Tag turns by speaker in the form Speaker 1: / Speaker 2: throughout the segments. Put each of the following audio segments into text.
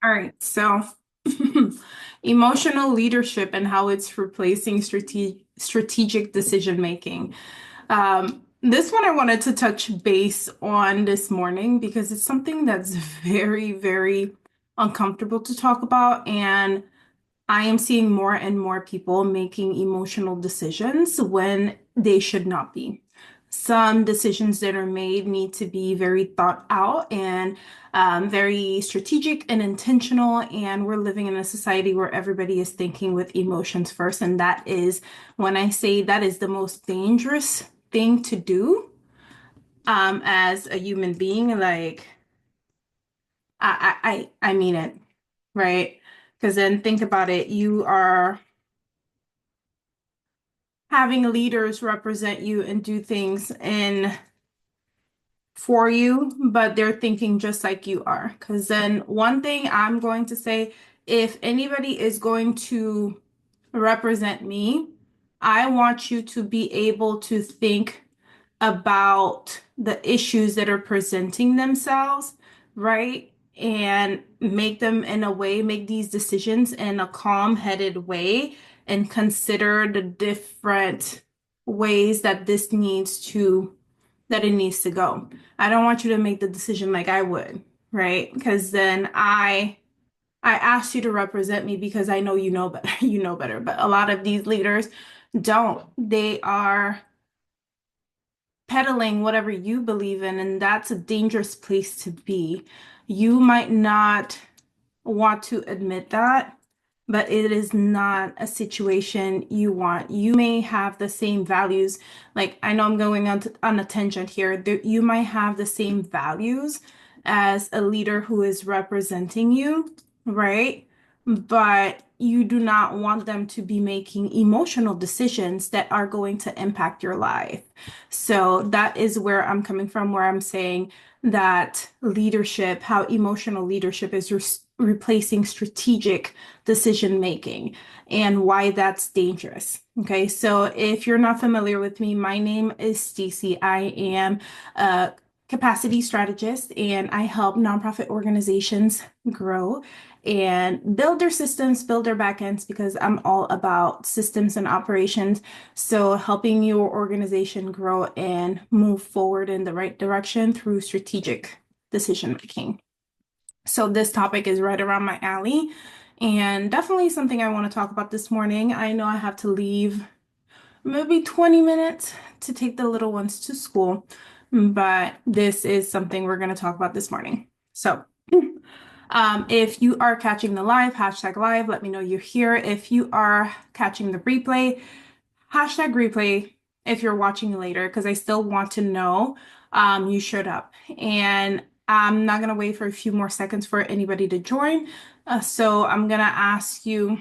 Speaker 1: All right, so emotional leadership and how it's replacing strategic decision making. This one I wanted to touch base on this morning because it's something that's very, very uncomfortable to talk about, and I am seeing more and more people making emotional decisions when they should not be. Some decisions that are made need to be very thought out and very strategic and intentional. And we're living in a society where everybody is thinking with emotions first. And that is, when I say that is the most dangerous thing to do as a human being, like I mean it, right? Because then think about it, you are having leaders represent you and do things in for you, but they're thinking just like you are. Because then one thing I'm going to say, if anybody is going to represent me, I want you to be able to think about the issues that are presenting themselves, right? And make them in a way, make these decisions in a calm-headed way and consider the different ways that that it needs to go. I don't want you to make the decision like I would, right? Because then I asked you to represent me because I know you know better, you know better. But a lot of these leaders don't. They are peddling whatever you believe in, and that's a dangerous place to be. You might not want to admit that, but it is not a situation you want. You may have the same values. Like, I know I'm going on a tangent here. You might have the same values as a leader who is representing you, right? But you do not want them to be making emotional decisions that are going to impact your life. So that is where I'm coming from, where I'm saying that leadership, how emotional leadership is replacing strategic decision making and why that's dangerous. Okay, so if you're not familiar with me, my name is Stacey. I am a capacity strategist and I help nonprofit organizations grow and build their systems, build their backends because I'm all about systems and operations. So helping your organization grow and move forward in the right direction through strategic decision making. So this topic is right around my alley and definitely something I want to talk about this morning. I know I have to leave maybe 20 minutes to take the little ones to school, but this is something we're going to talk about this morning. So if you are catching the live, hashtag live, let me know you're here. If you are catching the replay, hashtag replay if you're watching later, because I still want to know you showed up. And I'm not going to wait for a few more seconds for anybody to join. So I'm going to ask you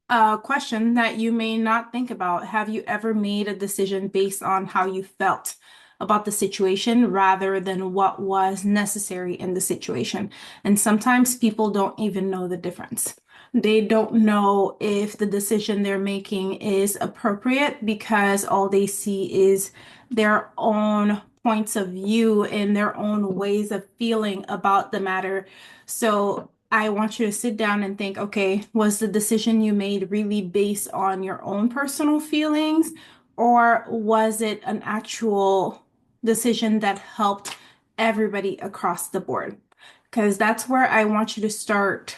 Speaker 1: a question that you may not think about. Have you ever made a decision based on how you felt about the situation rather than what was necessary in the situation? And sometimes people don't even know the difference. They don't know if the decision they're making is appropriate because all they see is their own points of view and their own ways of feeling about the matter. So I want you to sit down and think, okay, was the decision you made really based on your own personal feelings, or was it an actual decision that helped everybody across the board? Because that's where I want you to start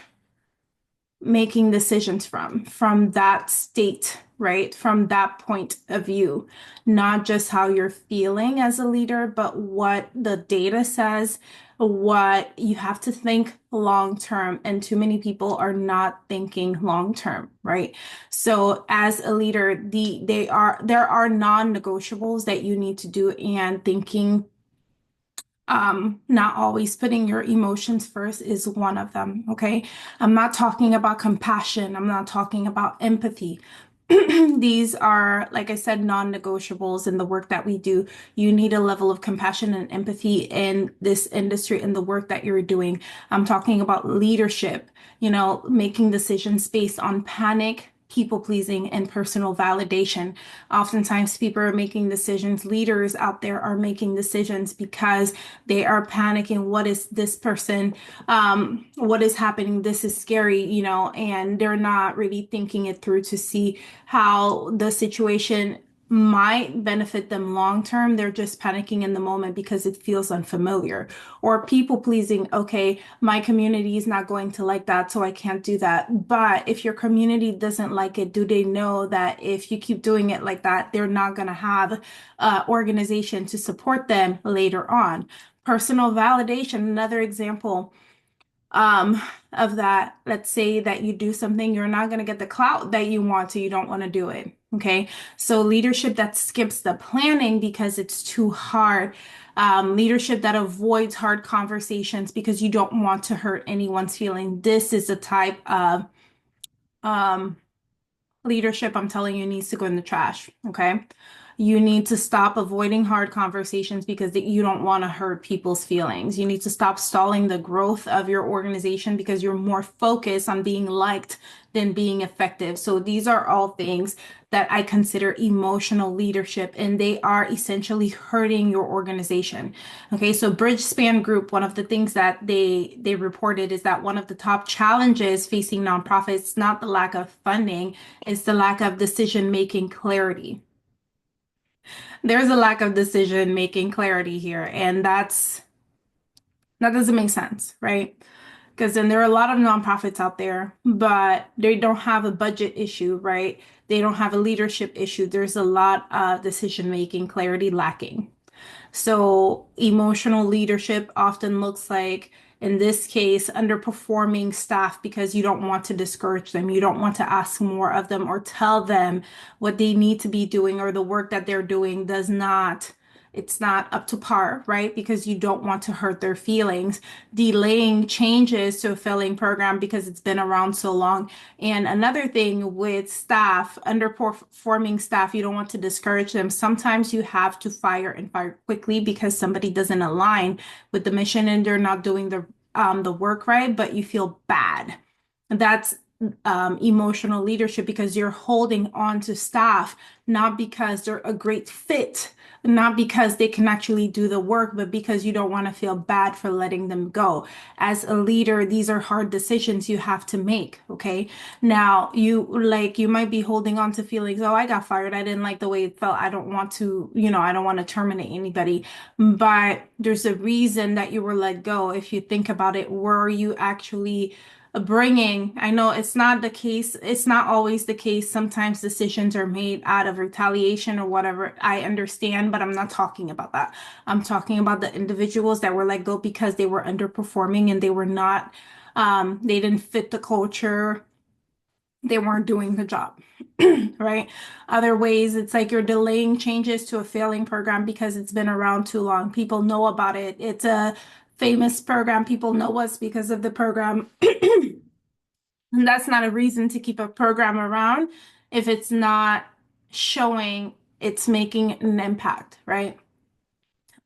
Speaker 1: making decisions from that state, right? From that point of view, not just how you're feeling as a leader, but what the data says, what you have to think long term. And too many people are not thinking long term, right? So as a leader, there are non-negotiables that you need to do, and thinking not always putting your emotions first is one of them. Okay. I'm not talking about compassion. I'm not talking about empathy. These are, like I said, non-negotiables in the work that we do. You need a level of compassion and empathy in this industry and the work that you're doing. I'm talking about leadership, making decisions based on panic people pleasing and personal validation. Oftentimes, people are making decisions, leaders out there are making decisions because they are panicking. What is this person? What is happening? This is scary, and they're not really thinking it through to see how the situation might benefit them long term. They're just panicking in the moment because it feels unfamiliar. Or people pleasing, okay, my community is not going to like that, so I can't do that. But if your community doesn't like it, do they know that if you keep doing it like that, they're not going to have organization to support them later on? Personal validation, another example um of that. Let's say that you do something, you're not going to get the clout that you want, so you don't want to do it. Okay, so leadership that skips the planning because it's too hard. Leadership that avoids hard conversations because you don't want to hurt anyone's feeling. This is a type of um leadership, I'm telling you, needs to go in the trash. Okay. You need to stop avoiding hard conversations because you don't want to hurt people's feelings. You need to stop stalling the growth of your organization because you're more focused on being liked than being effective. So these are all things that I consider emotional leadership, and they are essentially hurting your organization. Okay, so Bridgespan Group, one of the things that they reported is that one of the top challenges facing nonprofits, not the lack of funding, is the lack of decision-making clarity. There's a lack of decision-making clarity here, and that doesn't make sense, right? Because then there are a lot of nonprofits out there, but they don't have a budget issue, right? They don't have a leadership issue. There's a lot of decision-making clarity lacking. So emotional leadership often looks like, in this case, underperforming staff because you don't want to discourage them. You don't want to ask more of them or tell them what they need to be doing, or the work that they're doing it's not up to par, right? Because you don't want to hurt their feelings. Delaying changes to a failing program because it's been around so long. And another thing with staff, underperforming staff, you don't want to discourage them. Sometimes you have to fire and fire quickly because somebody doesn't align with the mission and they're not doing the work right, but you feel bad. That's emotional leadership because you're holding on to staff, not because they're a great fit, not because they can actually do the work, but because you don't want to feel bad for letting them go. As a leader, these are hard decisions you have to make. Okay. Now you might be holding on to feelings. Oh, I got fired. I didn't like the way it felt. I don't want to, I don't want to terminate anybody. But there's a reason that you were let go. If you think about it, were you actually bringing, I know it's not the case, it's not always the case. Sometimes decisions are made out of retaliation or whatever. I understand, but I'm not talking about that. I'm talking about the individuals that were let go because they were underperforming and they were not, they didn't fit the culture. They weren't doing the job, right? Other ways, it's like you're delaying changes to a failing program because it's been around too long. People know about it. It's a famous program. People know us because of the program. And that's not a reason to keep a program around if it's not showing it's making an impact, right?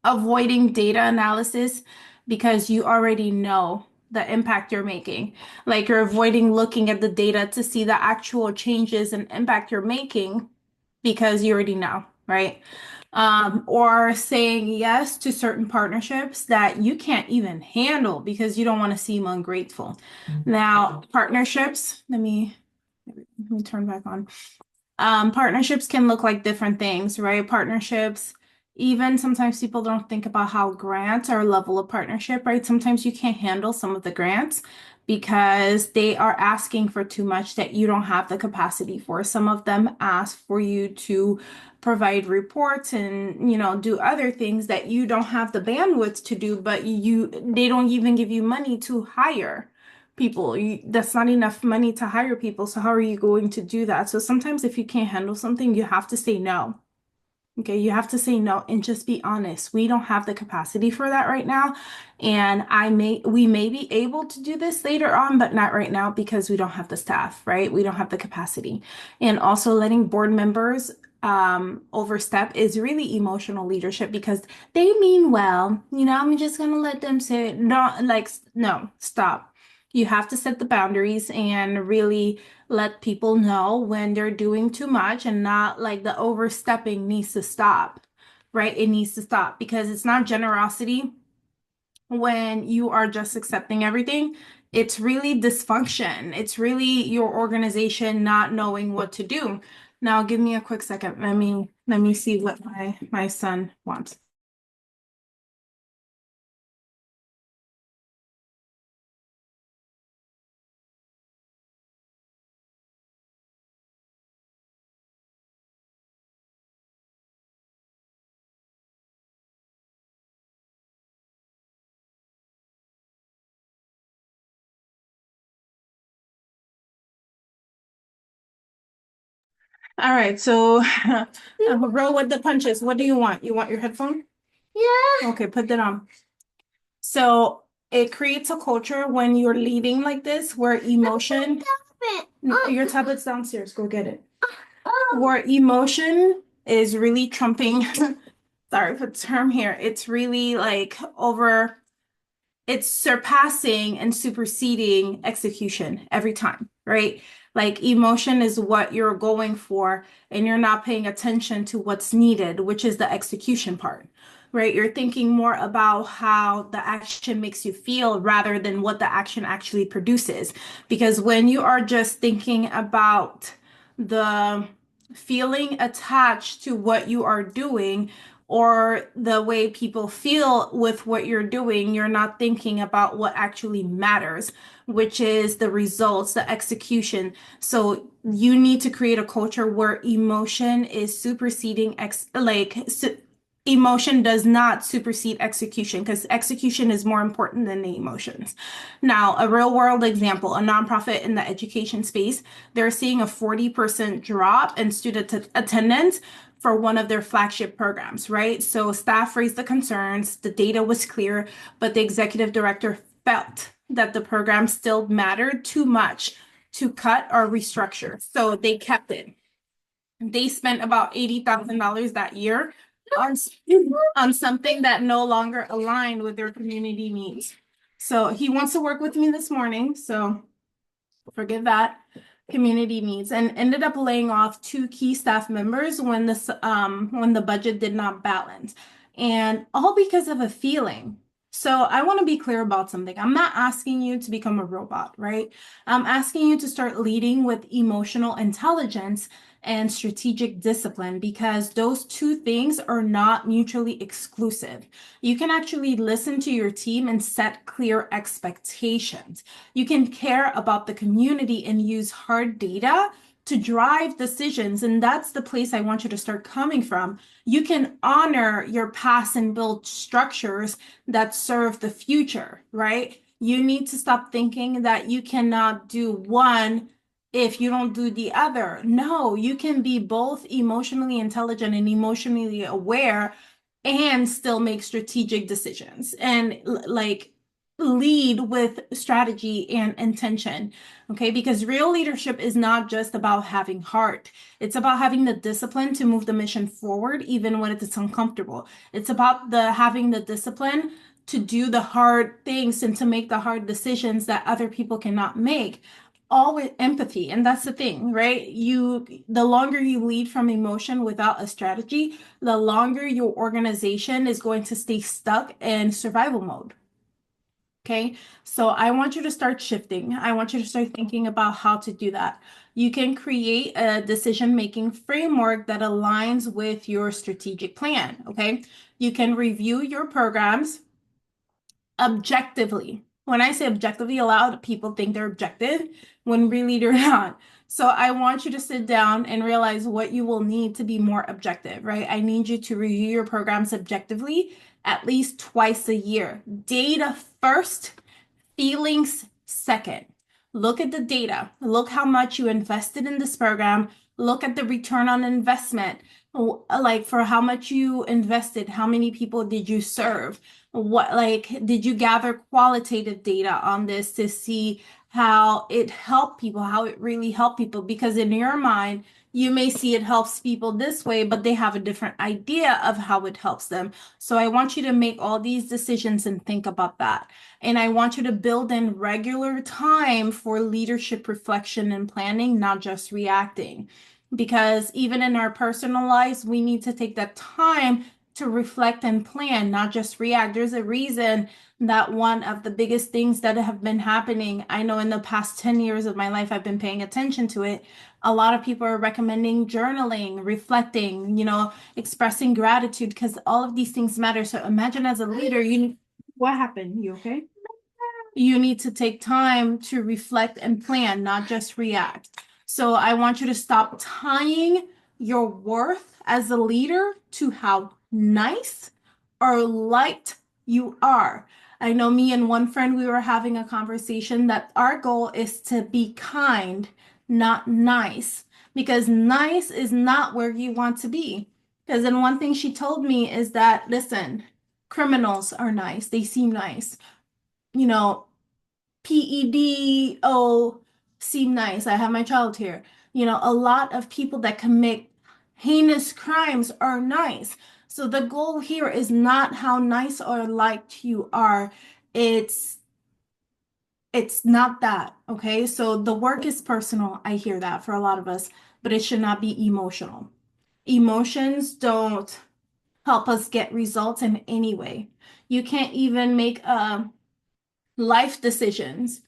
Speaker 1: Avoiding data analysis because you already know the impact you're making. Like you're avoiding looking at the data to see the actual changes and impact you're making because you already know, right? Or saying yes to certain partnerships that you can't even handle because you don't want to seem ungrateful. Now, partnerships, let me turn back on. Partnerships can look like different things, right? Partnerships, even sometimes people don't think about how grants are a level of partnership, right? Sometimes you can't handle some of the grants because they are asking for too much that you don't have the capacity for. Some of them ask for you to provide reports and, do other things that you don't have the bandwidth to do, but they don't even give you money to hire people. That's not enough money to hire people. So how are you going to do that? So sometimes if you can't handle something, you have to say no. Okay, you have to say no and just be honest. We don't have the capacity for that right now. And we may be able to do this later on, but not right now because we don't have the staff, right? We don't have the capacity. And also letting board members overstep is really emotional leadership because they mean well. I'm just gonna let them say it. No, like, no, stop. You have to set the boundaries and really let people know when they're doing too much, and not like the overstepping needs to stop, right? It needs to stop because it's not generosity when you are just accepting everything. It's really dysfunction. It's really your organization not knowing what to do. Now, give me a quick second. Let me see what my son wants. All right, so roll with the punches. What do you want? You want your headphone? Yeah. Okay, put that on. So it creates a culture when you're leading like this, where emotion. Your tablet's downstairs. Go get it. Where emotion is really trumping. Sorry for the term here. It's really like over. It's surpassing and superseding execution every time, right? Like emotion is what you're going for, and you're not paying attention to what's needed, which is the execution part, right? You're thinking more about how the action makes you feel rather than what the action actually produces. Because when you are just thinking about the feeling attached to what you are doing, or the way people feel with what you're doing, you're not thinking about what actually matters, which is the results, the execution. So you need to create a culture where emotion is superseding emotion does not supersede execution, because execution is more important than the emotions. Now, a real world example, a nonprofit in the education space, they're seeing a 40% drop in student attendance for one of their flagship programs, right? So staff raised the concerns, the data was clear, but the executive director felt that the program still mattered too much to cut or restructure. So they kept it. They spent about $80,000 that year on, on something that no longer aligned with their community needs. So he wants to work with me this morning. So forget that community needs, and ended up laying off two key staff members when the budget did not balance, and all because of a feeling. So I want to be clear about something. I'm not asking you to become a robot, right? I'm asking you to start leading with emotional intelligence and strategic discipline, because those two things are not mutually exclusive. You can actually listen to your team and set clear expectations. You can care about the community and use hard data to drive decisions. And that's the place I want you to start coming from. You can honor your past and build structures that serve the future, right? You need to stop thinking that you cannot do one if you don't do the other. No, you can be both emotionally intelligent and emotionally aware and still make strategic decisions, and like lead with strategy and intention. Okay, because real leadership is not just about having heart. It's about having the discipline to move the mission forward even when it's uncomfortable. It's about the having the discipline to do the hard things and to make the hard decisions that other people cannot make, all with empathy. And that's the thing, right? The longer you lead from emotion without a strategy, the longer your organization is going to stay stuck in survival mode. Okay, so I want you to start shifting. I want you to start thinking about how to do that. You can create a decision-making framework that aligns with your strategic plan. Okay, you can review your programs objectively. When I say objectively, a lot of people think they're objective when really they're not. So I want you to sit down and realize what you will need to be more objective, right? I need you to review your programs objectively at least twice a year. Data first, feelings second. Look at the data. Look how much you invested in this program. Look at the return on investment. Like for how much you invested, how many people did you serve? What, like, did you gather qualitative data on this to see how it helped people, how it really helped people? Because in your mind, You may see it helps people this way, but they have a different idea of how it helps them. So I want you to make all these decisions and think about that. And I want you to build in regular time for leadership reflection and planning, not just reacting. Because even in our personal lives, we need to take that time to reflect and plan, not just react. There's a reason that one of the biggest things that have been happening, I know in the past 10 years of my life, I've been paying attention to it. A lot of people are recommending journaling, reflecting, expressing gratitude because all of these things matter. So imagine as a leader, what happened? You okay? You need to take time to reflect and plan, not just react. So I want you to stop tying your worth as a leader to how nice or liked you are. I know me and one friend, we were having a conversation that our goal is to be kind, not nice, because nice is not where you want to be. Because then one thing she told me is that, listen, criminals are nice, they seem nice. You know, PEDO seem nice. I have my child here. A lot of people that commit heinous crimes are nice. So the goal here is not how nice or liked you are. It's it's not that, okay? So the work is personal. I hear that for a lot of us, but it should not be emotional. Emotions don't help us get results in any way. You can't even make life decisions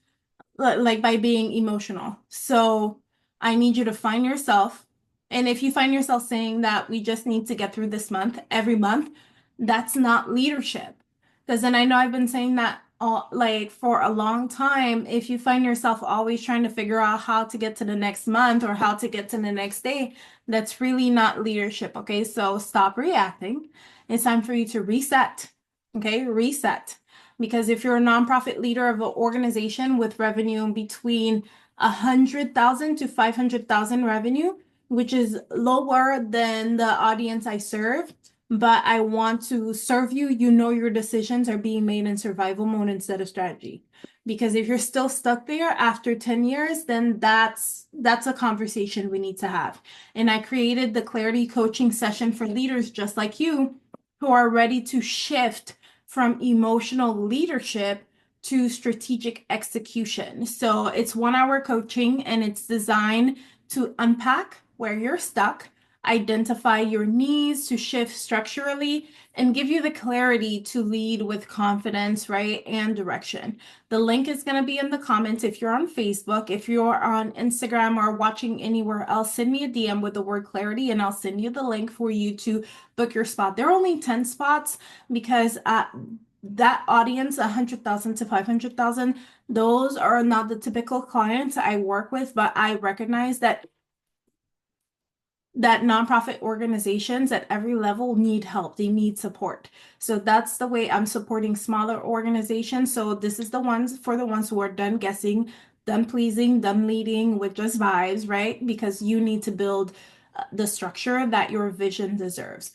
Speaker 1: like by being emotional. So I need you to find yourself. And if you find yourself saying that we just need to get through this month, every month, that's not leadership. Because then I know I've been saying that all, like for a long time. If you find yourself always trying to figure out how to get to the next month or how to get to the next day, that's really not leadership. Okay. So stop reacting. It's time for you to reset. Okay. Reset. Because if you're a nonprofit leader of an organization with revenue between 100,000 to 500,000 revenue, which is lower than the audience I serve, but I want to serve you, your decisions are being made in survival mode instead of strategy. Because if you're still stuck there after 10 years, then that's a conversation we need to have. And I created the clarity coaching session for leaders just like you who are ready to shift from emotional leadership to strategic execution. So it's 1 hour coaching and it's designed to unpack where you're stuck, identify your needs to shift structurally, and give you the clarity to lead with confidence, right? And direction. The link is going to be in the comments if you're on Facebook. If you're on Instagram or watching anywhere else, send me a DM with the word clarity and I'll send you the link for you to book your spot. There are only 10 spots because that audience, 100,000 to 500,000, those are not the typical clients I work with, but I recognize that nonprofit organizations at every level need help. They need support. So that's the way I'm supporting smaller organizations. So this is the ones for the ones who are done guessing, done pleasing, done leading with just vibes, right? Because you need to build the structure that your vision deserves.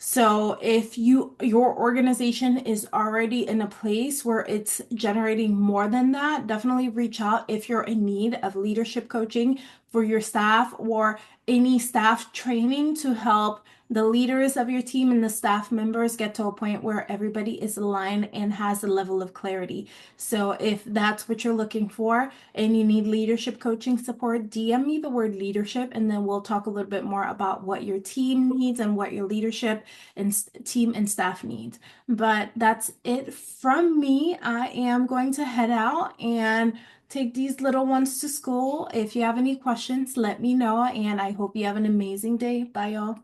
Speaker 1: So if your organization is already in a place where it's generating more than that, definitely reach out if you're in need of leadership coaching for your staff or any staff training to help the leaders of your team and the staff members get to a point where everybody is aligned and has a level of clarity. So if that's what you're looking for and you need leadership coaching support, DM me the word leadership and then we'll talk a little bit more about what your team needs and what your leadership and team and staff needs. But that's it from me. I am going to head out and take these little ones to school. If you have any questions, let me know, and I hope you have an amazing day. Bye, y'all.